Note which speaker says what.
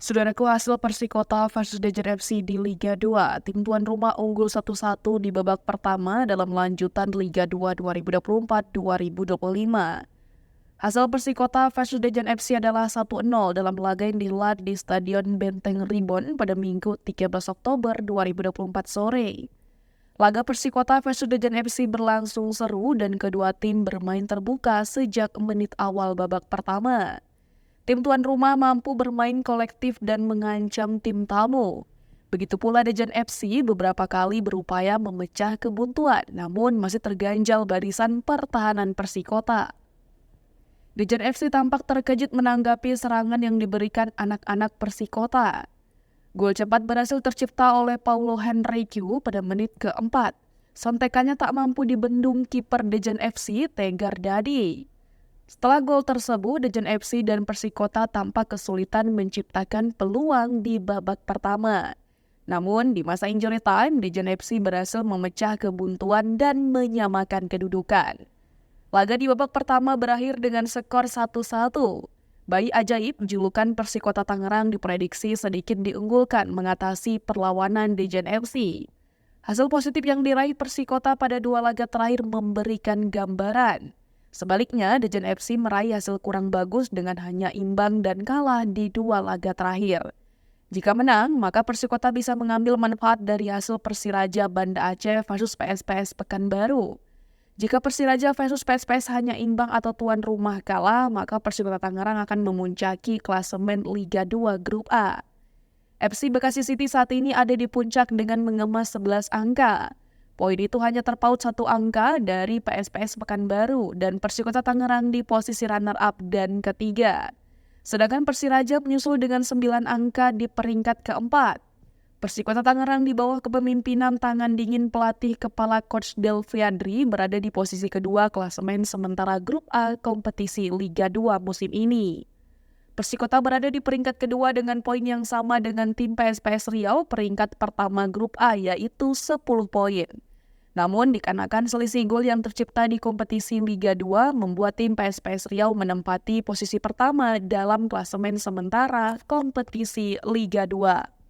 Speaker 1: Saudaraku, hasil Persikota versus Dejen FC di Liga 2, tim tuan rumah unggul 1-1 di babak pertama dalam lanjutan Liga 2 2024-2025. Hasil Persikota versus Dejen FC adalah 1-0 dalam laga yang dihelat di Stadion Benteng Ribon pada Minggu 13 Oktober 2024 sore. Laga Persikota versus Dejen FC berlangsung seru dan kedua tim bermain terbuka sejak menit awal babak pertama. Tim tuan rumah mampu bermain kolektif dan mengancam tim tamu. Begitu pula Dejen FC beberapa kali berupaya memecah kebuntuan, namun masih terganjal barisan pertahanan Persikota. Dejen FC tampak terkejut menanggapi serangan yang diberikan anak-anak Persikota. Gol cepat berhasil tercipta oleh Paulo Henrique pada menit keempat. Sontekannya tak mampu dibendung kiper Dejen FC, Tegar Dadi. Setelah gol tersebut, Dejen FC dan Persikota tampak kesulitan menciptakan peluang di babak pertama. Namun, di masa injury time, Dejen FC berhasil memecah kebuntuan dan menyamakan kedudukan. Laga di babak pertama berakhir dengan skor 1-1. Bayi ajaib julukan Persikota Tangerang diprediksi sedikit diunggulkan mengatasi perlawanan Dejen FC. Hasil positif yang diraih Persikota pada dua laga terakhir memberikan gambaran. Sebaliknya, Dejen FC meraih hasil kurang bagus dengan hanya imbang dan kalah di dua laga terakhir. Jika menang, maka Persikota bisa mengambil manfaat dari hasil Persiraja Banda Aceh versus PSPS Pekanbaru. Jika Persiraja versus PSPS hanya imbang atau tuan rumah kalah, maka Persikota Tangerang akan memuncaki klasemen Liga 2 Grup A. FC Bekasi City saat ini ada di puncak dengan mengemas 11 angka. Poin itu hanya terpaut 1 angka dari PSPS Pekanbaru dan Persikota Tangerang di posisi runner-up dan ketiga. Sedangkan Persiraja menyusul dengan 9 angka di peringkat keempat. Persikota Tangerang di bawah kepemimpinan tangan dingin pelatih kepala Coach Delviandri berada di posisi kedua klasemen sementara Grup A kompetisi Liga 2 musim ini. Persikota berada di peringkat kedua dengan poin yang sama dengan tim PSPS Riau peringkat pertama Grup A yaitu 10 poin. Namun dikarenakan selisih gol yang tercipta di kompetisi Liga 2 membuat tim PSPS Riau menempati posisi pertama dalam klasemen sementara kompetisi Liga 2.